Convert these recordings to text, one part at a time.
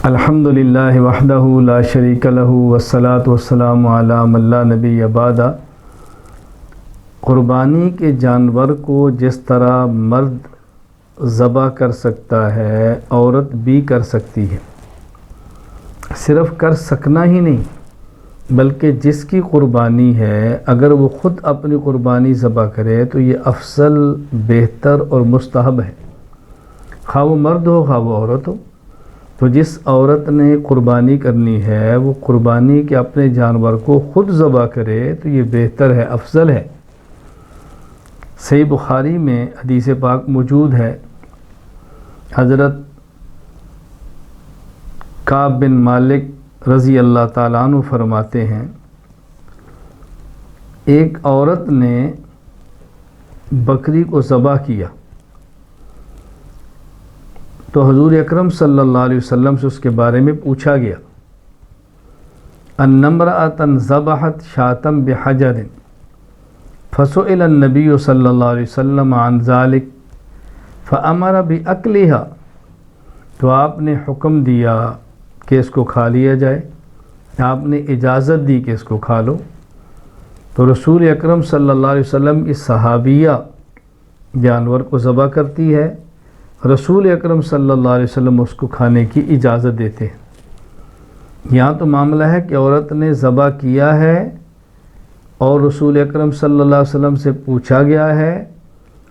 الحمدللہ وحدہ لا شریک لہ والصلاۃ والسلام علی من لا نبی بعدہ۔ قربانی کے جانور کو جس طرح مرد ذبح کر سکتا ہے عورت بھی کر سکتی ہے۔ صرف کر سکنا ہی نہیں بلکہ جس کی قربانی ہے اگر وہ خود اپنی قربانی ذبح کرے تو یہ افضل، بہتر اور مستحب ہے، خواہ وہ مرد ہو خواہ وہ عورت ہو۔ تو جس عورت نے قربانی کرنی ہے وہ قربانی کے اپنے جانور کو خود ذبح کرے تو یہ بہتر ہے، افضل ہے۔ صحیح بخاری میں حدیث پاک موجود ہے، حضرت کعب بن مالک رضی اللہ تعالیٰ عنہ فرماتے ہیں، ایک عورت نے بکری کو ذبح کیا تو حضور اکرم صلی اللہ علیہ وسلم سے اس کے بارے میں پوچھا گیا، ان امرأۃ ذبحت شاۃ بحجر فسئل النبی صلی اللہ علیہ وسلم عن ذلک فامر باکلها، تو آپ نے حکم دیا کہ اس کو کھا لیا جائے، آپ نے اجازت دی کہ اس کو کھا لو۔ تو رسول اکرم صلی اللہ علیہ وسلم اس صحابیہ جانور کو ذبح کرتی ہے، رسول اکرم صلی اللہ علیہ وسلم اس کو کھانے کی اجازت دیتے ہیں۔ یہاں تو معاملہ ہے کہ عورت نے ذبح کیا ہے اور رسول اکرم صلی اللہ علیہ وسلم سے پوچھا گیا ہے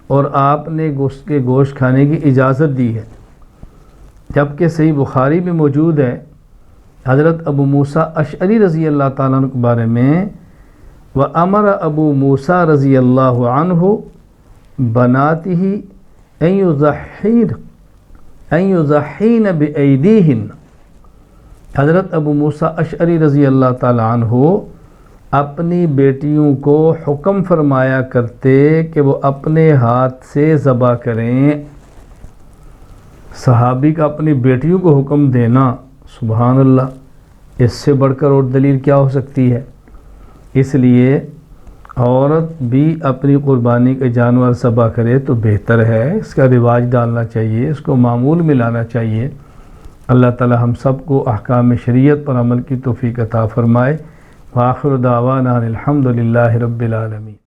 اور آپ نے اس کے گوشت کھانے کی اجازت دی ہے، جبکہ صحیح بخاری میں موجود ہے حضرت ابو موسیٰ اشعری رضی اللہ تعالیٰ عنہ کے بارے میں، وَأَمَرَ ابو موسیٰ رضی اللہ عنہ بناتہ ان یضحین بایدیہن، حضرت ابو موسیٰ اشعری رضی اللہ تعالیٰ عنہ اپنی بیٹیوں کو حکم فرمایا کرتے کہ وہ اپنے ہاتھ سے ذبح کریں۔ صحابی کا اپنی بیٹیوں کو حکم دینا، سبحان اللہ، اس سے بڑھ کر اور دلیل کیا ہو سکتی ہے؟ اس لیے عورت بھی اپنی قربانی کے جانور ذبح کرے تو بہتر ہے، اس کا رواج ڈالنا چاہیے، اس کو معمول میں لانا چاہیے۔ اللہ تعالی ہم سب کو احکام شریعت پر عمل کی توفیق عطا فرمائے۔ وآخر دعوانا الحمدللہ رب العالمین۔